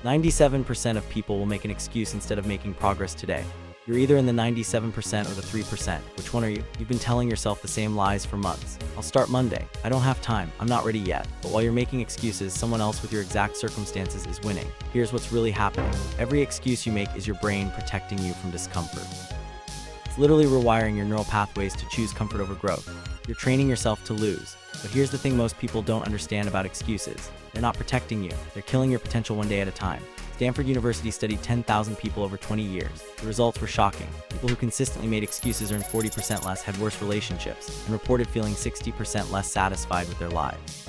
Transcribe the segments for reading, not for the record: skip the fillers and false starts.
97% of people will make an excuse instead of making progress today. You're either in the 97% or the 3%. Which one are you? You've been telling yourself the same lies for months. I'll start Monday. I don't have time. I'm not ready yet. But while you're making excuses, someone else with your exact circumstances is winning. Here's what's really happening. Every excuse you make is your brain protecting you from discomfort. It's literally rewiring your neural pathways to choose comfort over growth. You're training yourself to lose. But here's the thing most people don't understand about excuses. They're not protecting you. They're killing your potential one day at a time. Stanford University studied 10,000 people over 20 years. The results were shocking. People who consistently made excuses earned 40% less, had worse relationships, and reported feeling 60% less satisfied with their lives.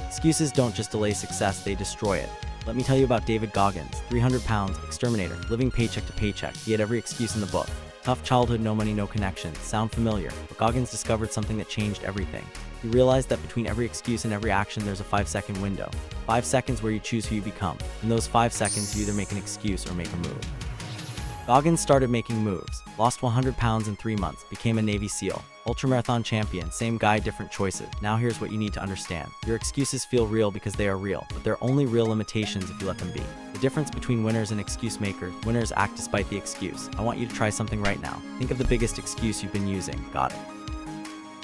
Excuses don't just delay success, they destroy it. Let me tell you about David Goggins, 300 pounds, exterminator, living paycheck to paycheck. He had every excuse in the book. Tough childhood, no money, no connections. Sound familiar? But Goggins discovered something that changed everything. He realized that between every excuse and every action, there's a 5-second window. 5 seconds where you choose who you become. In those 5 seconds, you either make an excuse or make a move. Goggins started making moves, lost 100 pounds in 3 months, became a Navy SEAL, ultramarathon champion, same guy, different choices. Now here's what you need to understand. Your excuses feel real because they are real, but they're only real limitations if you let them be. The difference between winners and excuse makers: winners act despite the excuse. I want you to try something right now. Think of the biggest excuse you've been using. Got it.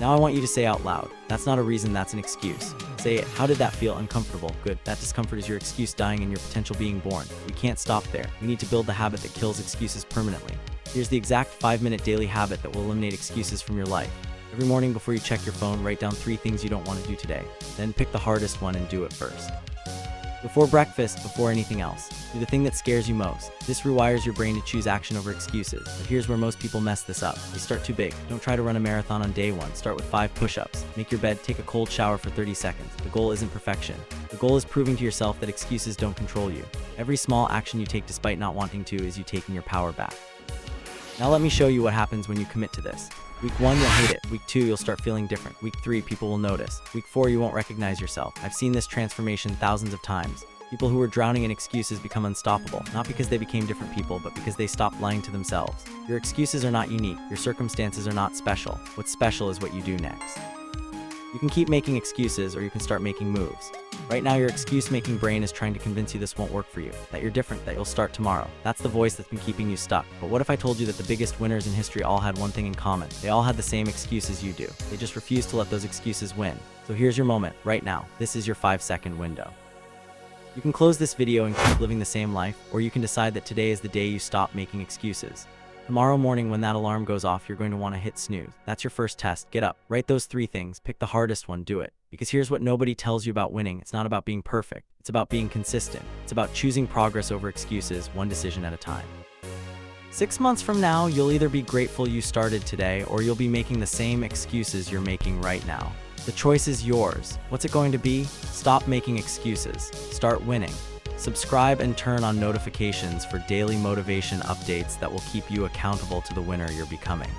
Now I want you to say out loud, that's not a reason, that's an excuse. Say it. How did that feel? Uncomfortable. Good. That discomfort is your excuse dying and your potential being born. We can't stop there. We need to build the habit that kills excuses permanently. Here's the exact 5-minute daily habit that will eliminate excuses from your life. Every morning before you check your phone, write down 3 things you don't want to do today. Then pick the hardest one and do it first. Before breakfast, before anything else, do the thing that scares you most. This rewires your brain to choose action over excuses. But here's where most people mess this up. They start too big. Don't try to run a marathon on day 1. Start with 5 push-ups. Make your bed, take a cold shower for 30 seconds. The goal isn't perfection. The goal is proving to yourself that excuses don't control you. Every small action you take despite not wanting to is you taking your power back. Now let me show you what happens when you commit to this. Week 1, you'll hate it. Week 2, you'll start feeling different. Week 3, people will notice. Week 4, you won't recognize yourself. I've seen this transformation thousands of times. People who were drowning in excuses become unstoppable, not because they became different people, but because they stopped lying to themselves. Your excuses are not unique. Your circumstances are not special. What's special is what you do next. You can keep making excuses, or you can start making moves. Right now, your excuse-making brain is trying to convince you this won't work for you, that you're different, that you'll start tomorrow. That's the voice that's been keeping you stuck. But what if I told you that the biggest winners in history all had one thing in common? They all had the same excuses you do. They just refused to let those excuses win. So here's your moment, right now. This is your 5-second window. You can close this video and keep living the same life, or you can decide that today is the day you stop making excuses. Tomorrow morning when that alarm goes off, you're going to want to hit snooze. That's your first test. Get up, write those 3 things, pick the hardest one, do it. Because here's what nobody tells you about winning. It's not about being perfect. It's about being consistent. It's about choosing progress over excuses, one decision at a time. 6 months from now, you'll either be grateful you started today, or you'll be making the same excuses you're making right now. The choice is yours. What's it going to be? Stop making excuses. Start winning. Subscribe and turn on notifications for daily motivation updates that will keep you accountable to the winner you're becoming.